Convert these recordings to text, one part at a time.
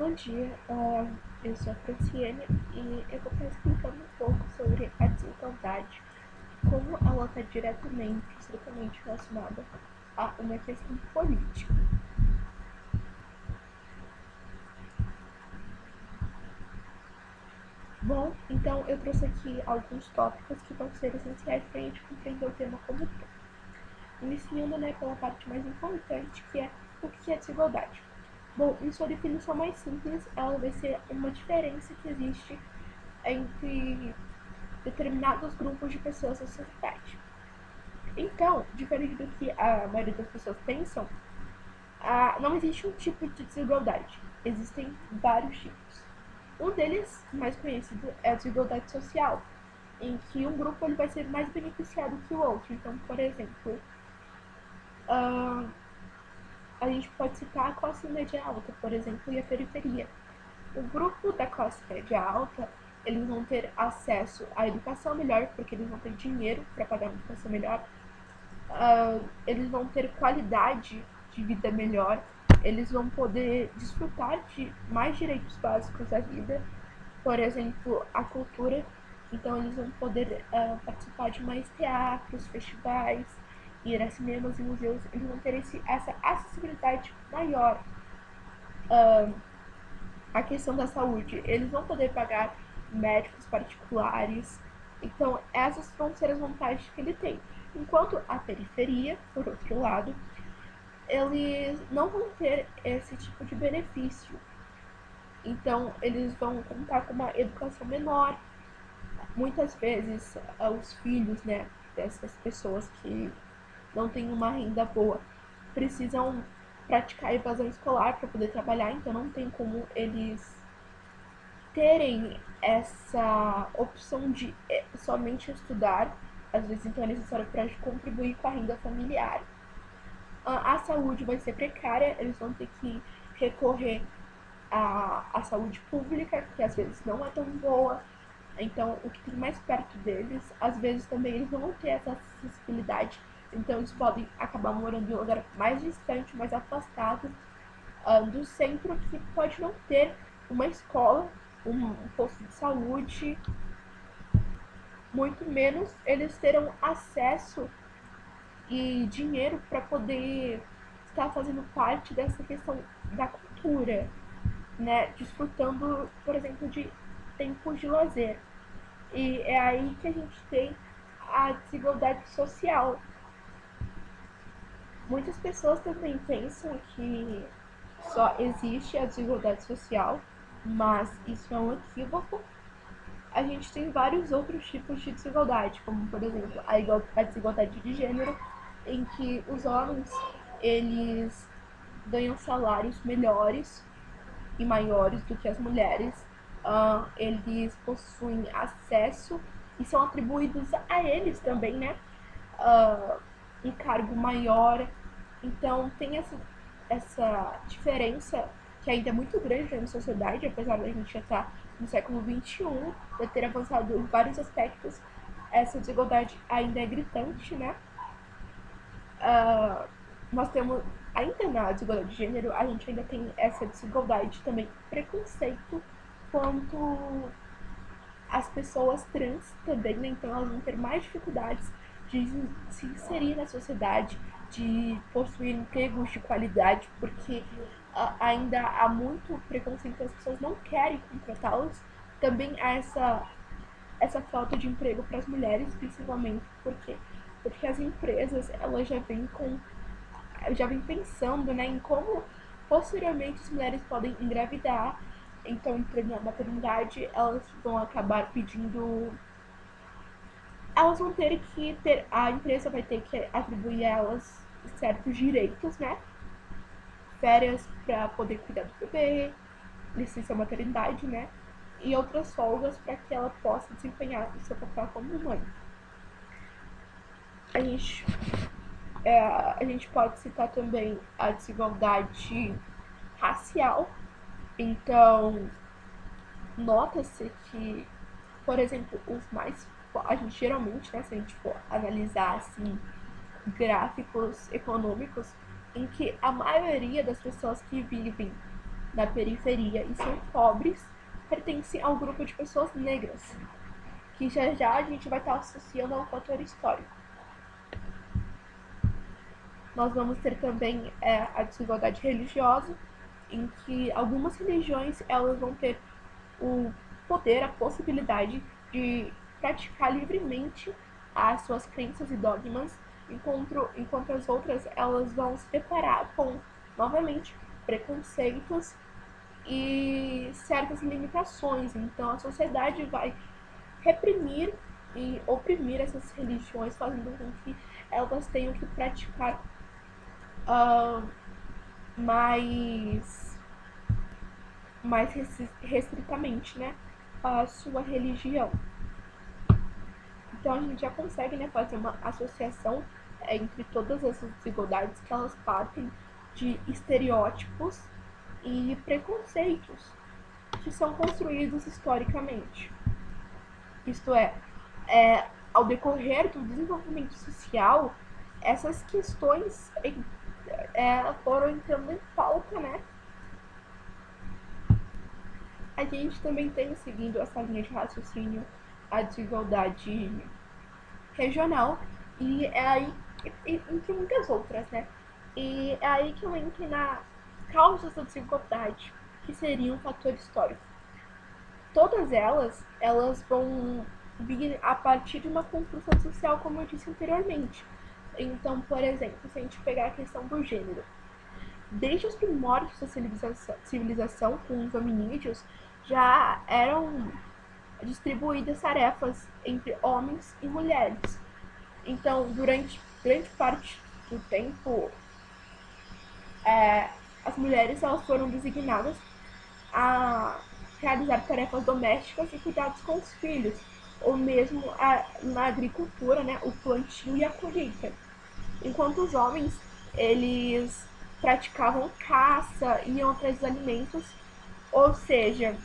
Bom dia, eu sou a Franciane e eu vou estar explicando um pouco sobre a desigualdade, como ela está estritamente relacionada a uma questão política. Bom, então eu trouxe aqui alguns tópicos que vão ser essenciais para a gente compreender o tema como um todo. Iniciando pela parte mais importante, que é o que é desigualdade. Bom, em sua definição mais simples, ela vai ser uma diferença que existe entre determinados grupos de pessoas na sociedade. Então, diferente do que a maioria das pessoas pensam, não existe um tipo de desigualdade. Existem vários tipos. Um deles, mais conhecido, é a desigualdade social, em que um grupo ele vai ser mais beneficiado que o outro. Então, por exemplo, a gente pode citar a classe média alta, por exemplo, e a periferia. O grupo da classe média alta, eles vão ter acesso à educação melhor, porque eles vão ter dinheiro para pagar uma educação melhor. Eles vão ter qualidade de vida melhor, eles vão poder desfrutar de mais direitos básicos da vida, por exemplo, a cultura. Então, eles vão poder participar de mais teatros, festivais, ir a cinemas e museus. Eles vão ter essa acessibilidade maior. A questão da saúde, eles vão poder pagar médicos particulares. Então, essas vão ser as vantagens que ele tem. Enquanto a periferia, por outro lado, eles não vão ter esse tipo de benefício. Então, eles vão contar com uma educação menor. Muitas vezes, os filhos, dessas pessoas que não têm uma renda boa precisam praticar evasão escolar para poder trabalhar, então não tem como eles terem essa opção de somente estudar. Às vezes, então, é necessário para contribuir com a renda familiar. A saúde vai ser precária, eles vão ter que recorrer à saúde pública, que às vezes não é tão boa. Então, o que tem mais perto deles, às vezes também eles não vão ter essa acessibilidade. Então, eles podem acabar morando em um lugar mais distante, mais afastado do centro, que pode não ter uma escola, um posto de saúde, muito menos eles terão acesso e dinheiro para poder estar fazendo parte dessa questão da cultura, desfrutando, por exemplo, de tempos de lazer. E é aí que a gente tem a desigualdade social. Muitas pessoas também pensam que só existe a desigualdade social, mas isso é um equívoco. A gente tem vários outros tipos de desigualdade, como por exemplo a desigualdade de gênero, em que os homens eles ganham salários melhores e maiores do que as mulheres. Eles possuem acesso e são atribuídos a eles também, um cargo maior. Então tem essa diferença que ainda é muito grande na sociedade, apesar da gente já estar no século XXI, já ter avançado em vários aspectos. Essa desigualdade ainda é gritante, nós temos, ainda na desigualdade de gênero, a gente ainda tem essa desigualdade também, preconceito quanto as pessoas trans também, então elas vão ter mais dificuldades de se inserir na sociedade, de possuir empregos de qualidade, porque ainda há muito preconceito, as pessoas não querem contratá-los. Também há essa falta de emprego para as mulheres, principalmente, porque as empresas elas já vem pensando, em como posteriormente as mulheres podem engravidar. Então, entrando na maternidade, elas vão acabar pedindo. Elas vão ter que ter. A empresa vai ter que atribuir a elas certos direitos, Férias para poder cuidar do bebê, licença maternidade, E outras folgas para que ela possa desempenhar o seu papel como mãe. A gente a gente pode citar também a desigualdade racial. Então, nota-se que, por exemplo, os mais. A gente geralmente, se a gente for analisar assim, gráficos econômicos, em que a maioria das pessoas que vivem da periferia e são pobres pertencem ao grupo de pessoas negras, que já já a gente vai estar associando ao fator histórico. Nós vamos ter também a desigualdade religiosa, em que algumas religiões elas vão ter o poder, a possibilidade de praticar livremente as suas crenças e dogmas, enquanto as outras elas vão se deparar com, novamente, preconceitos e certas limitações. Então a sociedade vai reprimir e oprimir essas religiões, fazendo com que elas tenham que praticar mais restritamente, né, a sua religião. Então a gente já consegue, né, fazer uma associação entre todas essas desigualdades, que elas partem de estereótipos e preconceitos que são construídos historicamente. Isto é, ao decorrer do desenvolvimento social, essas questões foram entrando em pauta, né? A gente também tem, seguindo essa linha de raciocínio, a desigualdade regional, e é aí, entre muitas outras, né? E é aí que eu entro na causas da desigualdade, que seria um fator histórico. Todas elas vão vir a partir de uma construção social, como eu disse anteriormente. Então, por exemplo, se a gente pegar a questão do gênero, desde os primórdios da civilização com os hominídeos, já eram distribuídas tarefas entre homens e mulheres. Então, durante grande parte do tempo, as mulheres elas foram designadas a realizar tarefas domésticas e cuidados com os filhos, ou mesmo na agricultura, né, o plantio e a colheita. Enquanto os homens, eles praticavam caça e outros alimentos, ou seja,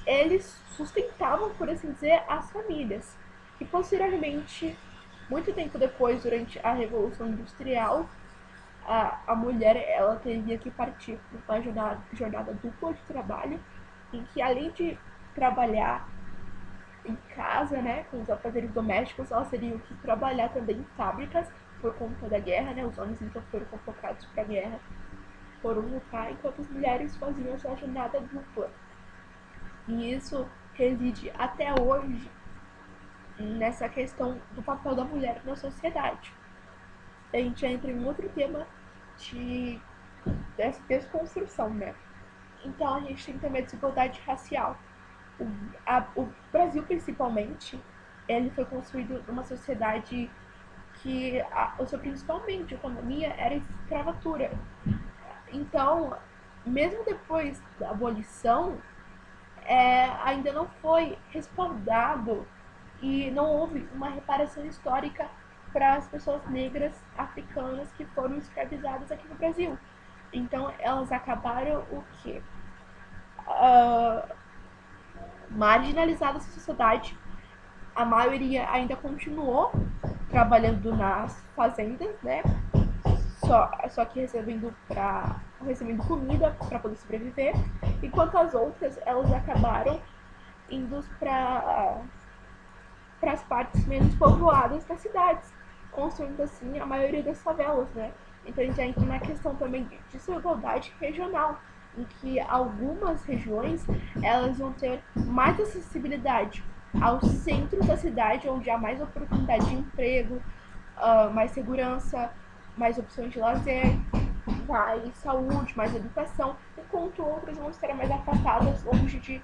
eles sustentavam, por assim dizer, as famílias. E posteriormente, muito tempo depois, durante a Revolução Industrial, a mulher ela teria que partir para uma jornada dupla de trabalho, em que além de trabalhar em casa, né, com os afazeres domésticos, elas teriam que trabalhar também em fábricas por conta da guerra, né, os homens então foram convocados para a guerra, foram lutar, enquanto as mulheres faziam essa jornada dupla. E isso reside até hoje nessa questão do papel da mulher na sociedade. A gente entra em outro tema dessa desconstrução, né? Então a gente tem também a desigualdade racial. O Brasil, principalmente, ele foi construído numa sociedade que a sua principalmente economia era a escravatura. Então, mesmo depois da abolição, ainda não foi respaldado e não houve uma reparação histórica para as pessoas negras africanas que foram escravizadas aqui no Brasil. Então, elas acabaram o quê? Marginalizadas da sociedade. A maioria ainda continuou trabalhando nas fazendas, né? Só que recebendo comida para poder sobreviver, enquanto as outras elas acabaram indo para as partes menos povoadas das cidades, construindo assim a maioria das favelas, né? Então a gente já entra na questão também de desigualdade regional, em que algumas regiões elas vão ter mais acessibilidade aos centros da cidade, onde há mais oportunidade de emprego, mais segurança, mais opções de lazer, mais saúde, mais educação, enquanto outras vão estar mais afastadas, longe de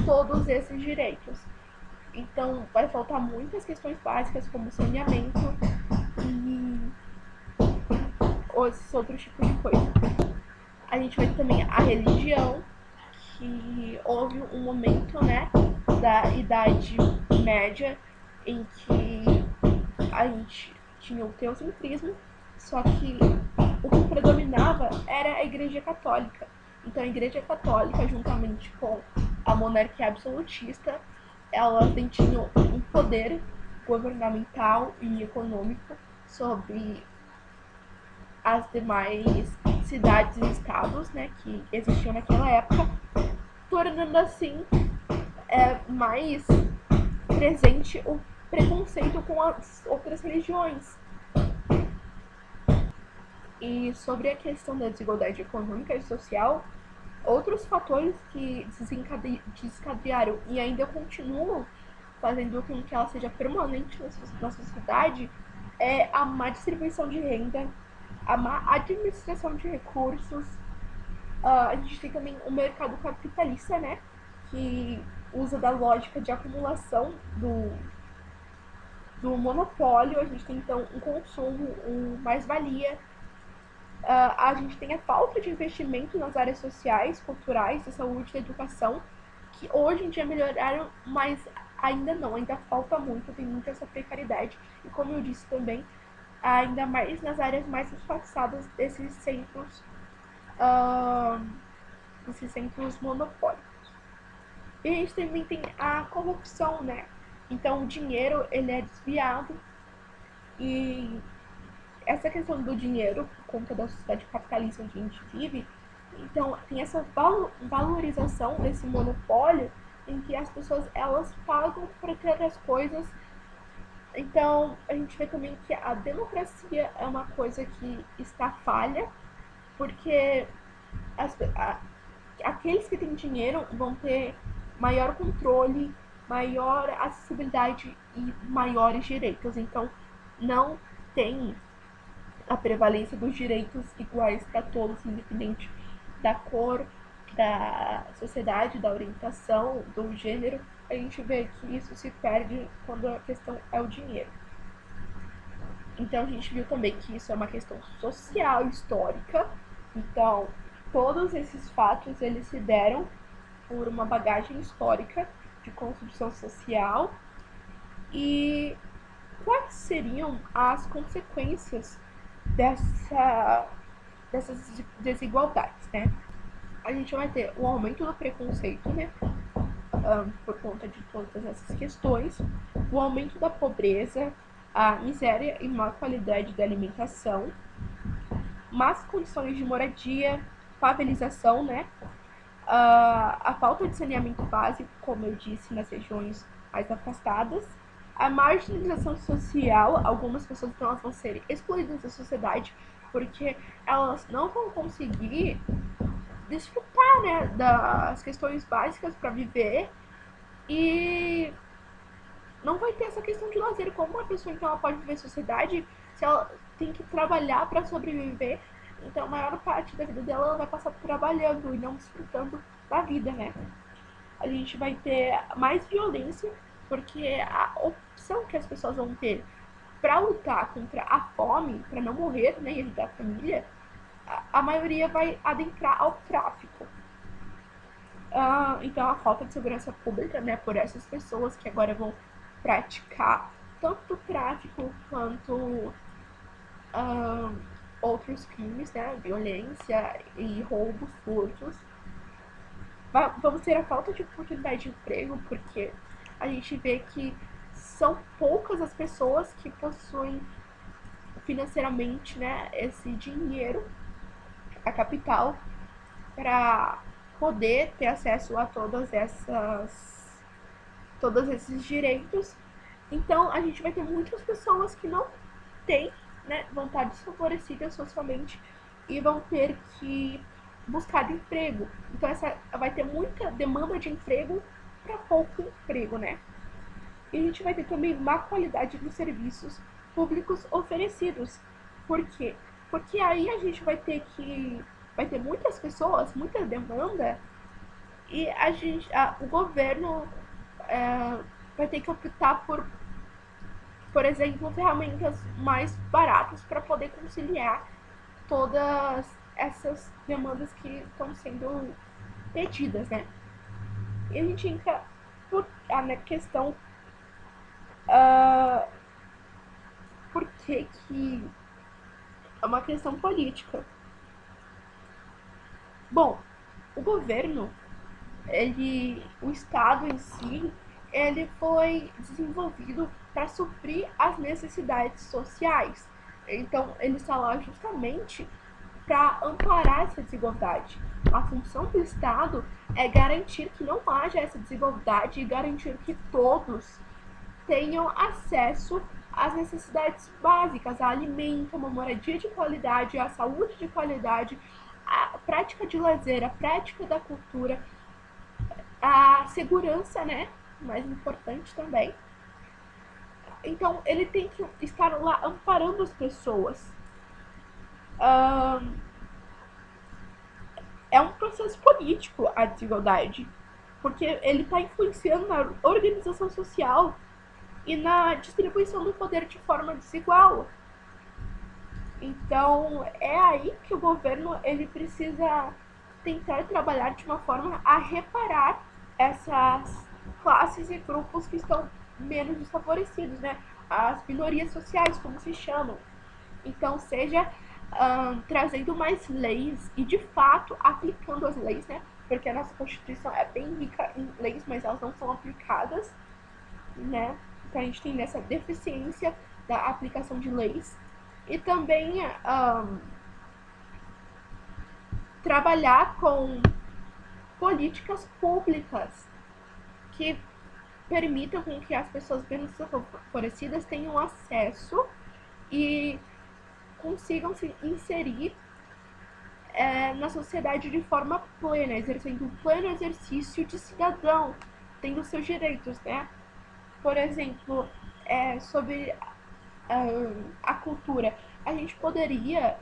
todos esses direitos. Então, vai faltar muitas questões básicas, como saneamento e esses outros tipos de coisa. A gente vai ter também a religião, que houve um momento, né, da Idade Média, em que a gente tinha o teocentrismo, só que o que predominava era a Igreja Católica. Então a Igreja Católica, juntamente com a monarquia absolutista, elas tinham um poder governamental e econômico sobre as demais cidades e estados, né, que existiam naquela época, tornando assim mais presente o preconceito com as outras religiões. E sobre a questão da desigualdade econômica e social, outros fatores que desencadearam e ainda continuam fazendo com que ela seja permanente na sociedade é a má distribuição de renda, a má administração de recursos. A gente tem também o mercado capitalista, né, que usa da lógica de acumulação do monopólio. A gente tem então um consumo, mais-valia. A gente tem a falta de investimento nas áreas sociais, culturais, da saúde e da educação, que hoje em dia melhoraram, mas ainda não, ainda falta muito, tem muita essa precariedade. E como eu disse também, ainda mais nas áreas mais afastadas desses centros monopólicos. E a gente também tem a corrupção, né? Então o dinheiro ele é desviado e essa questão do dinheiro, por conta da sociedade capitalista onde a gente vive, então tem essa valorização desse monopólio em que as pessoas elas pagam para ter as coisas. Então a gente vê também que a democracia é uma coisa que está falha, porque aqueles que têm dinheiro vão ter maior controle, maior acessibilidade e maiores direitos. Então não tem a prevalência dos direitos iguais para todos, independente da cor, da sociedade, da orientação, do gênero. A gente vê que isso se perde quando a questão é o dinheiro. Então a gente viu também que isso é uma questão social, histórica. Então todos esses fatos eles se deram por uma bagagem histórica de construção social. E quais seriam as consequências dessas desigualdades, né? A gente vai ter o aumento do preconceito, né? Por conta de todas essas questões, o aumento da pobreza, a miséria e má qualidade da alimentação, más condições de moradia, favelização, né? A falta de saneamento básico, como eu disse, nas regiões mais afastadas, a marginalização social. Algumas pessoas então, elas vão ser excluídas da sociedade porque elas não vão conseguir desfrutar, né, das questões básicas para viver, e não vai ter essa questão de lazer. Como uma pessoa então ela pode viver em sociedade se ela tem que trabalhar para sobreviver? Então a maior parte da vida dela ela vai passar trabalhando e não desfrutando da vida, né? A gente vai ter mais violência, porque a opção que as pessoas vão ter para lutar contra a fome, para não morrer, né, e ajudar a família, a maioria vai adentrar ao tráfico. Então a falta de segurança pública, né, por essas pessoas que agora vão praticar tanto tráfico quanto outros crimes, né, violência e roubos, furtos. Vamos ter a falta de oportunidade de emprego, porque a gente vê que são poucas as pessoas que possuem financeiramente, né, esse dinheiro, a capital, para poder ter acesso a todos esses direitos. Então a gente vai ter muitas pessoas que não têm, né, vão estar desfavorecidas socialmente e vão ter que buscar emprego. Então vai ter muita demanda de emprego para pouco emprego, né? E a gente vai ter também má qualidade dos serviços públicos oferecidos. Por quê? Porque aí a gente vai ter muitas pessoas, muita demanda, e o governo vai ter que optar por exemplo, ferramentas mais baratas para poder conciliar todas essas demandas que estão sendo pedidas, né? E a gente entra na questão por que é uma questão política. Bom, o governo, o Estado em si, ele foi desenvolvido para suprir as necessidades sociais. Então, ele está lá justamente para amparar essa desigualdade. A função do Estado é garantir que não haja essa desigualdade e garantir que todos tenham acesso às necessidades básicas, a alimento, uma moradia de qualidade, a saúde de qualidade, a prática de lazer, a prática da cultura, a segurança, né? Mais importante também. Então, ele tem que estar lá amparando as pessoas. É um processo político a desigualdade, porque ele está influenciando na organização social e na distribuição do poder de forma desigual. Então, é aí que o governo ele precisa tentar trabalhar de uma forma a reparar essas classes e grupos que estão menos desfavorecidos, né? As minorias sociais, como se chamam. Então, seja trazendo mais leis e, de fato, aplicando as leis, né? Porque a nossa Constituição é bem rica em leis, mas elas não são aplicadas, né? Então, a gente tem essa deficiência da aplicação de leis. E também trabalhar com políticas públicas que permitam com que as pessoas menos favorecidas tenham acesso e consigam se inserir na sociedade de forma plena, exercendo um pleno exercício de cidadão, tendo seus direitos, né? Por exemplo, sobre a cultura, a gente poderia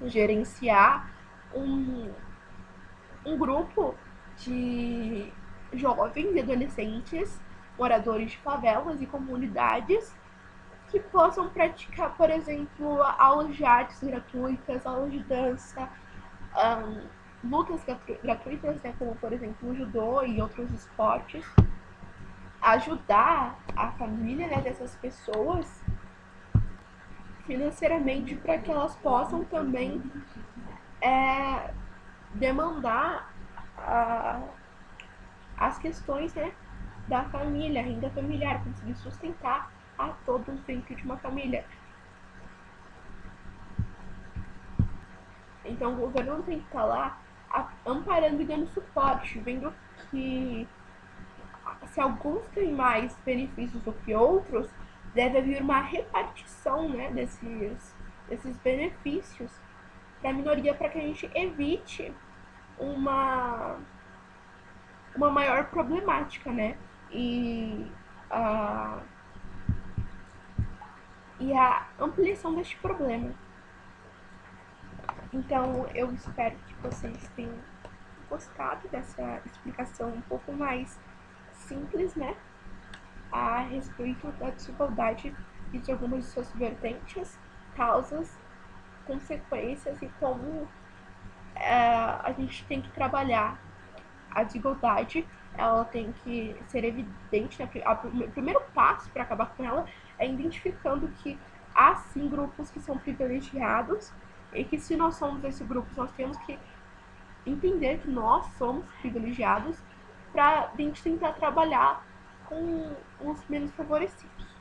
gerenciar um grupo de jovens e adolescentes, moradores de favelas e comunidades, que possam praticar, por exemplo, aulas de artes gratuitas, aulas de dança, lutas gratuitas, né, como, por exemplo, o judô e outros esportes, ajudar a família, né, dessas pessoas financeiramente para que elas possam também demandar as questões, né, da família, renda familiar, conseguir sustentar a todos dentro de uma família. Então o governo tem que estar lá amparando e dando suporte, vendo que se alguns têm mais benefícios do que outros, deve haver uma repartição, né, desses benefícios para a minoria, para que a gente evite uma maior problemática, né? E a ampliação deste problema. Então, eu espero que vocês tenham gostado dessa explicação um pouco mais simples, né? A respeito da desigualdade e de algumas de suas vertentes, causas, consequências e como a gente tem que trabalhar a desigualdade. Ela tem que ser evidente, né? O primeiro passo para acabar com ela é identificando que há sim grupos que são privilegiados e que, se nós somos esse grupo, nós temos que entender que nós somos privilegiados para a gente tentar trabalhar com os menos favorecidos.